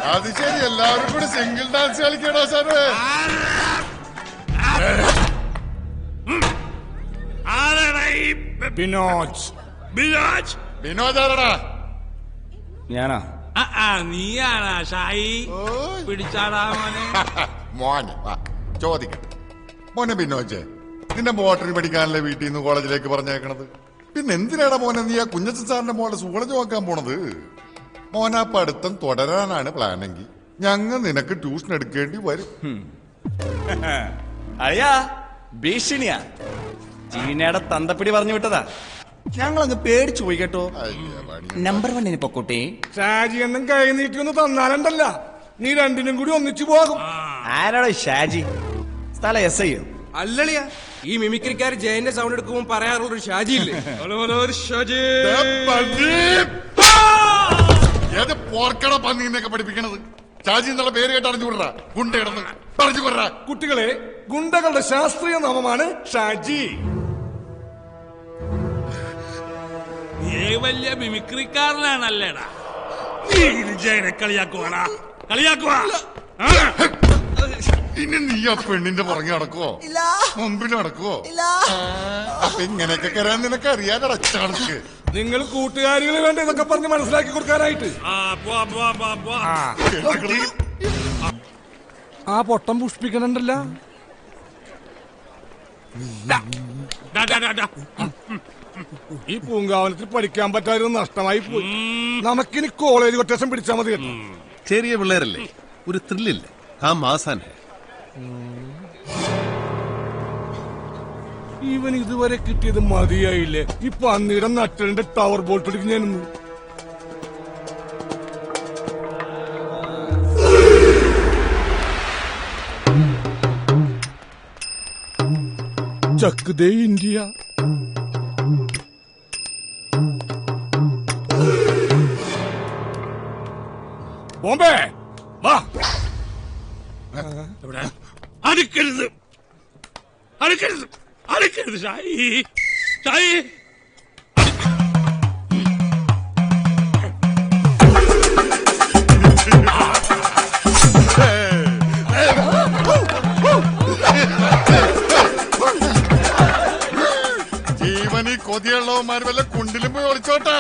അത് ശരി, എല്ലാവരും കൂടി സിംഗിൾ ഡാൻസ് കളിക്കണോ സാറ്? ബിനോജ്. ബിനോജ്? വിനോദ് ആരടാ? ഞാനാ. നീയാണാ ഷായി? പിടിച്ചാടാ മോനെ. മോനെ ചോദിക്കട്ടെ മോനെ ബിനോജ്, നിന്റെ മോട്ടറി പഠിക്കാനല്ലേ വീട്ടിൽ നിന്ന് കോളേജിലേക്ക് പറഞ്ഞേക്കണത്? പിന്നെ എന്തിനാടാ മോനെ നീ ആ കുഞ്ഞച്ചൻ സാറിന്റെ മോളെ കോളേജ് നോക്കാൻ പോണത്? മോനാ പഠിത്തം തുടരാനാണ് പ്ലാനെങ്കിൽ ഞങ്ങൾ നിനക്ക് ട്യൂഷൻ എടുക്കേണ്ടി വരും. അയ്യാ ഭീഷണിയാ. ജീനയുടെ തന്തപ്പിടി പറഞ്ഞു വിട്ടതാ. ഞങ്ങളങ്ങ് പേടിച്ചു പോയി കേട്ടോ. നമ്പർ 1 പൊക്കോട്ടെ. ഷാജി എന്നും കൈ നീട്ടിയൊന്ന് തന്നാലുണ്ടല്ല, നീ രണ്ടിനും കൂടി ഒന്നിച്ചു പോകും. ആരാടോ ഷാജി? സ്ഥലം SI യോ? അല്ലളിയാ, ഈ മിമിക്രിക്കാർ ജയന്റെ സൗണ്ട് എടുക്കുമ്പോൾ പറയാറുള്ള ഒരു ഷാജി ഇല്ലേ? ഏത് പോർക്കട പന്നീന്നൊക്കെ പഠിപ്പിക്കണത്? ഷാജി എന്നുള്ള പേര് കേട്ട് അറിഞ്ഞുകൊടുറാ. ഗുണ്ട കിടന്ന് പറഞ്ഞു കൊറ. കുട്ടികളെ, ഗുണ്ടകളുടെ ശാസ്ത്രീയ നാമമാണ് ഷാജി. നീ വലിയ മിമിക്രിക്കാരനാണല്ലേടാ. നീ ജയനെ കളിയാക്കുവാടാ, കളിയാക്കുവാ. ഇനി നീ ആ പെണ്ണിന്റെ പുറകെ നടക്കുവോ? മുമ്പിൽ നടക്കുവോ? അപ്പൊ ഇങ്ങനെയൊക്കെ കരാൻ നിനക്ക് അറിയാതെ ചാണക്ക്. നിങ്ങൾ കൂട്ടുകാരികൾ വേണ്ട ഇതൊക്കെ പറഞ്ഞ് മനസ്സിലാക്കി കൊടുക്കാനായിട്ട്. ആ പൊട്ടം പുഷ്പിക്കണുണ്ടല്ല. ഈ പൂങ്കാവനത്തിൽ പഠിക്കാൻ പറ്റാതെ നഷ്ടമായി പോയി. നമുക്കിനി കോളേജ് കൊട്ടേഷൻ പിടിച്ചാൽ മതി കേട്ടോ. ചെറിയ പിള്ളേരല്ലേ, ഒരു ത്രില്ലില്ല. ആ മാസാൻ ഇവൻ ഇതുവരെ കിട്ടിയത് മതിയായില്ലേ? ഇപ്പൊ അന്നീടെ നട്ടലിന്റെ ടവർ ബോൾട്ട് അടിക്കുന്നതിനൊന്നും. ചക്ക് ദേ ഇന്ത്യ. ബോംബെ വാ. അടുക്കരുത്, അടുക്കരുത്, അടുക്കരുത് ഷായി, ഷായി. ജീവനി കൊതിയുള്ളവന്മാർ വല്ല കുണ്ടിലും പോയി ഒളിച്ചോട്ടാ.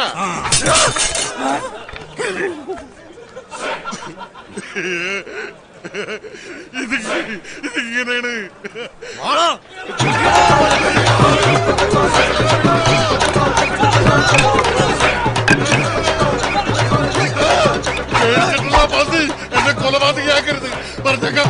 ഇതിങ്ങനെയാണ്. എന്നെ കൊലപാതകയാക്കരുത് പറഞ്ഞേക്കാം.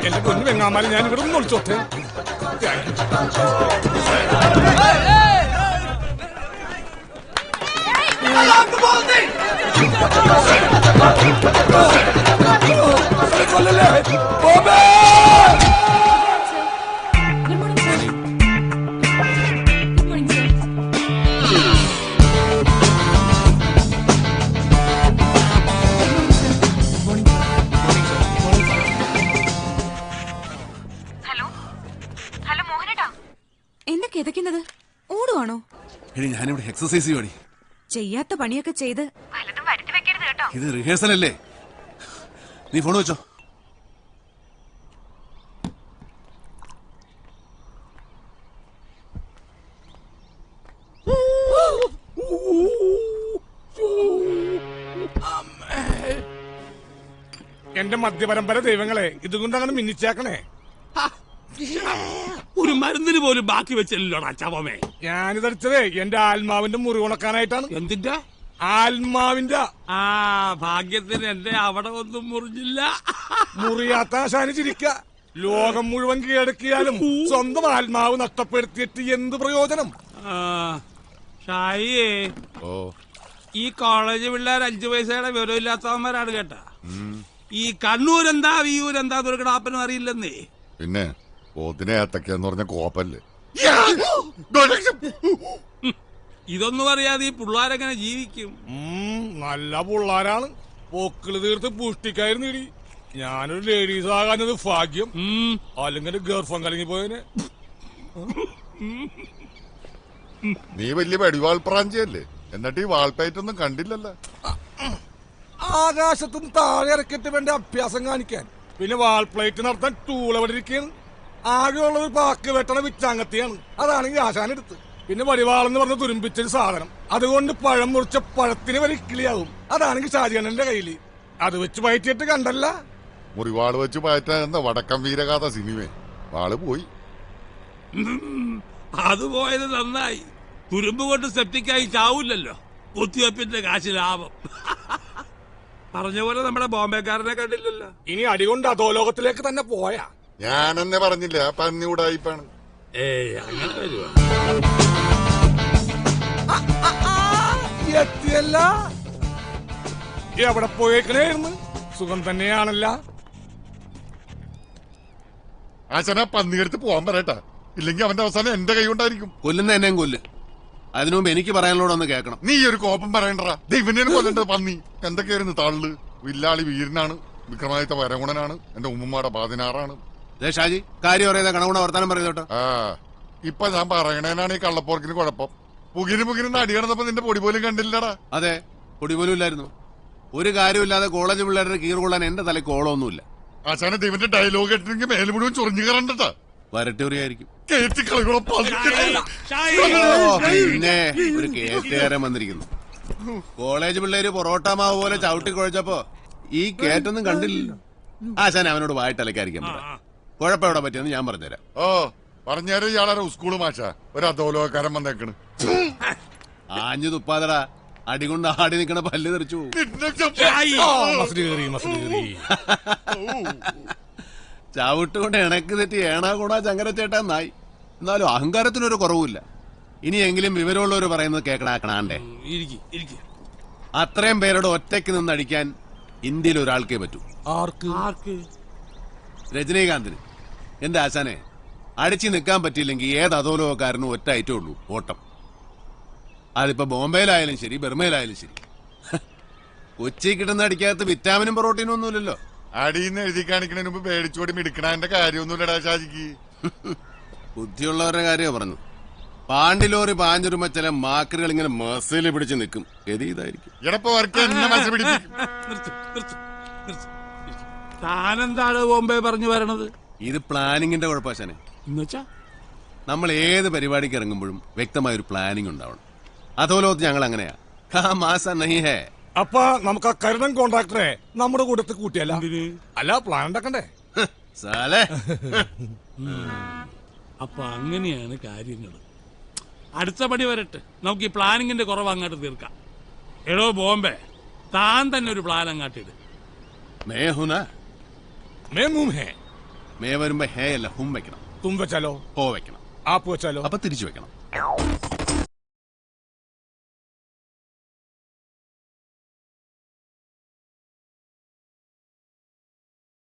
എന്റെ പൊന്നു വെങ്ങാമാരെ, ഞാൻ ഇവിടെ ഒന്ന് ഒളിച്ചോട്ടെ. ഓടുവാണോ? ഞാനിവിടെ എക്സസൈസ് ചെയ്യുവാടി. ചെയ്യാത്ത പണിയൊക്കെ ചെയ്ത് പലതും വരുത്തി വെക്കരുത് കേട്ടോ. ഇത് റിഹേഴ്സൽ അല്ലേ? നീ ഫോൺ വെച്ചോ. എന്റെ മധ്യപരമ്പര ദൈവങ്ങളെ, ഇതുകൊണ്ട് അങ്ങനെ മിന്നിച്ചേക്കണേ. ഒരു മരുന്നിന് പോലും ബാക്കി വെച്ചില്ലോടാ ചവമേ. ഞാനിതടിച്ചതേ എന്റെ ആത്മാവിന്റെ മുറി ഉണക്കാനായിട്ടാണ്. എന്തിന്റെ ആത്മാവിന്റെ? ഭാഗ്യത്തിന് എന്റെ അവിടെ ഒന്നും മുറിഞ്ഞില്ല. മുറിയാത്ത ആശാന് ചിരിക്ക. ലോകം മുഴുവൻ കീഴടക്കിയാലും സ്വന്തം ആത്മാവ് നഷ്ടപ്പെടുത്തിയിട്ട് എന്ത് പ്രയോജനം? ഷായിയേ, ഓ ഈ കോളേജ് പിള്ളേർ 5 പൈസയുടെ വിവരമില്ലാത്തവന്മാരാണ് കേട്ടാ. ഈ കണ്ണൂരെന്താ വിയൂരെന്താ ദുർഘടാപ്പനും അറിയില്ലെന്നേ. പിന്നെ പോത്തിനെ ഏത്തക്കാന്ന് പറഞ്ഞ കോപ്പല്ലേ. ഇതൊന്നും അറിയാതെ ഈ പിള്ളേരെങ്ങനെ ജീവിക്കും? നല്ല പിള്ളാരാണ്. പോക്കിള് തീർത്ത് പുഷ്ടിക്കായി നേടി. ഞാനൊരു ലേഡീസ് ആകാനത് ഭാഗ്യം. അല്ലെങ്കിൽ ഗർഭം കലങ്ങി പോയതിന്. നീ വലിയ വെടിവാൾ പ്രാഞ്ചിയല്ലേ, എന്നിട്ട് ഈ വാൾപ്പയറ്റൊന്നും കണ്ടില്ലല്ലോ. ആകാശത്തുനിന്ന് താഴെ ഇറക്കിട്ട് വേണ്ട അഭ്യാസം കാണിക്കാൻ. പിന്നെ വാൾപ്ലേറ്റ് നടത്താൻ ടൂൾ എവിടെ ഇരിക്കുകയാണ്? ആകെയുള്ളത് പാക്ക് വെട്ടണ വിച്ചാങ്ങത്തിയാണ്. അതാണെങ്കിൽ ആശാനെടുത്ത്. പിന്നെ വടിവാളെന്ന് പറഞ്ഞ തുരുമ്പിച്ചൊരു സാധനം. അതുകൊണ്ട് പഴം മുറിച്ച പഴത്തിന് വരെ കിളിയാവും. അതാണെങ്കിൽ ഷാജിയണ്ണന്റെ കയ്യില്. അത് വെച്ച് പയറ്റിയിട്ട് കണ്ടല്ല. മുറിവാള് വെച്ച് പയറ്റാൻ വടക്കം വീരഗാഥ സിനിമ. വാള് പോയി. അത് പോയത് നന്നായി. തുരുമ്പ് കൊണ്ട് സെപ്റ്റിക്കായി ചാവൂല്ലല്ലോ. കുത്തിവെപ്പിന്റെ കാശ് ലാഭം. പറഞ്ഞ പോലെ നമ്മുടെ ബോംബെക്കാരനെ കണ്ടില്ലല്ലോ. ഇനി അടികൊണ്ട് അധോലോകത്തിലേക്ക് തന്നെ പോയാ. ഞാനെന്നെ പറഞ്ഞില്ല, പന്നി ഉടായിപ്പാണ്. അങ്ങനെ വരുവാ. എത്തിയല്ല. എവിടെ പോയേക്കണേന്ന്? സുഖം തന്നെയാണല്ല. ആശാന പന്നിയെടുത്ത് പോവാൻ പറയട്ടാ, ഇല്ലെങ്കിൽ അവന്റെ അവസാനം എന്റെ കൈ കൊണ്ടായിരിക്കും. കൊല്ലുന്ന എന്നെയും കൊല്ല്. അതിനു മുമ്പ് എനിക്ക് പറയാനുള്ളതൊന്ന് കേൾക്കണം. നീ ഒരു കോപം പറയണ്ടടാ. ദൈവനെയാണ് കൊല്ലേണ്ടത് പന്നി. എന്തൊക്കെയായിരുന്നു താളില്? വില്ലാളി വീരനാണ്, വിക്രമാദിത്യ വരഗുണനാണ്, എന്റെ ഉമ്മമാടെ 16 ഷാജി കാര്യം അറിയാതെ കണകുണ വർത്താനം പറയുന്നോട്ടോ. ആ ഇപ്പൊ ഞാൻ പറയണേനാണ് ഈ കള്ളപ്പോർക്കിന് കുഴപ്പം. പുകിന് അടി കിടന്നപ്പോ നിന്റെ പൊടി പോലും കണ്ടില്ലടാ. അതെ, പൊടി പോലും ഇല്ലായിരുന്നു. ഒരു കാര്യമില്ലാതെ കോളേജ് പിള്ളേരുടെ കീർ കൊള്ളാൻ എന്റെ തലയ്ക്ക് ഓളമൊന്നുമില്ല. ആശാന ദൈവന്റെ ഡയലോഗ് കേട്ടിട്ടെങ്കിൽ മേലെ മുഴുവൻ ചൊറിഞ്ഞു കയറണ്ടട്ടാ. വരട്ടൂറിയായിരിക്കും. കേട്ടി കളികളോ പിന്നെ ഒരു കേറ്റുകാരൻ വന്നിരിക്കുന്നു. കോളേജ് പിള്ളേര് പൊറോട്ട മാവ് പോലെ ചവിട്ടി കുഴച്ചപ്പോ ഈ കേറ്റൊന്നും കണ്ടില്ലല്ലോ. ആശാൻ അവനോട് വായിട്ടലക്കായിരിക്കാൻ പറ്റാം. കുഴപ്പം എവിടെ പറ്റിയെന്ന് ഞാൻ പറഞ്ഞുതരാം. ഓ പറഞ്ഞാലും ഇയാളെ സ്കൂള് മാഷ ഒരു അധോലോകക്കാരൻ വന്നേക്കണ്. ആഞ്ഞു തുപ്പാതടാ, അടികൊണ്ട് ആടി നിക്കണ പല്ല് തെറിച്ചു. ചവിട്ടുകൊണ്ട് ഇണക്ക് തെറ്റി ഏണാ കൂടാ ചങ്കരച്ചേട്ടാ നായി. എന്നാലും അഹങ്കാരത്തിനൊരു കുറവുമില്ല. ഇനിയെങ്കിലും വിവരമുള്ളവർ പറയുന്നത് കേക്കണാക്കണാണ്ടേ. അത്രയും പേരോട് ഒറ്റയ്ക്ക് നിന്ന് അടിക്കാൻ ഇന്ത്യയിൽ ഒരാൾക്കേ പറ്റൂ. ആർക്ക്? രജനീകാന്തിന്. എന്റെ ആശാനെ, അടിച്ചു നിൽക്കാൻ പറ്റിയില്ലെങ്കിൽ ഏത് അധോലോകക്കാരനും ഒറ്റ ഐറ്റേ ഉള്ളൂ, ഓട്ടം. അതിപ്പോ ബോംബെയിലായാലും ശരി, ബർമയിലായാലും ശരി. കൊച്ചി കിട്ടുന്ന അടിക്കകത്ത് വിറ്റാമിനും പ്രോട്ടീനും ഒന്നുമില്ലല്ലോ. അടിയിന്ന് എഴുതി കാണിക്കണതിന് മുമ്പ് പേടിച്ചോടി മിടിക്കണതിന്റെ കാര്യമൊന്നുമില്ലടാ ഷാജിക്ക്. ബുദ്ധിയുള്ളവരുടെ കാര്യമാ പറഞ്ഞു. പാണ്ടിലോറി പാഞ്ഞൊരുമ്പോ ചില മാക്കറുകൾ ഇങ്ങനെ മസില് പിടിച്ച് നിൽക്കും. ഇതായിരിക്കും എടപ്പോ വർക്ക് എന്നെ മനസ്സ് പിടിപ്പിക്കും. താനെന്താണ് ബോംബെ പറഞ്ഞു വരണത്? ഇത് പ്ലാനിങ്ങിന്റെ കുഴപ്പാശാനെ. എന്നുവെച്ചാ നമ്മൾ ഏത് പരിപാടിക്ക് ഇറങ്ങുമ്പോഴും വ്യക്തമായ ഒരു പ്ലാനിങ് ഉണ്ടാവണം. അതുപോലെ ഞങ്ങൾ അങ്ങനെയാ. അപ്പൊ നമുക്ക് ആ കരുണൻ കോൺട്രാക്ടറെ നമ്മുടെ കൂട്ടത്തിൽ കൂട്ടിയല്ല? അല്ല, പ്ലാൻ ഉണ്ടാക്കണ്ടേ? സാലേ, അപ്പൊ അങ്ങനെയാണ് കാര്യങ്ങൾ. അടുത്ത പടി വരട്ടെ, നമുക്ക് ഈ പ്ലാനിങ്ങിന്റെ കുറവ് അങ്ങോട്ട് തീർക്കാം. എടോ ബോംബെ, താൻ തന്നെ ഒരു പ്ലാൻ അങ്ങാട്ടിട്. മേ വരുമ്പോ ഹേ അല്ല ഹും വെക്കണം. തും വെച്ചാലോ? ഹോ വെക്കണം. ആപ്പ് വെച്ചാലോ? അപ്പൊ തിരിച്ചു വെക്കണം.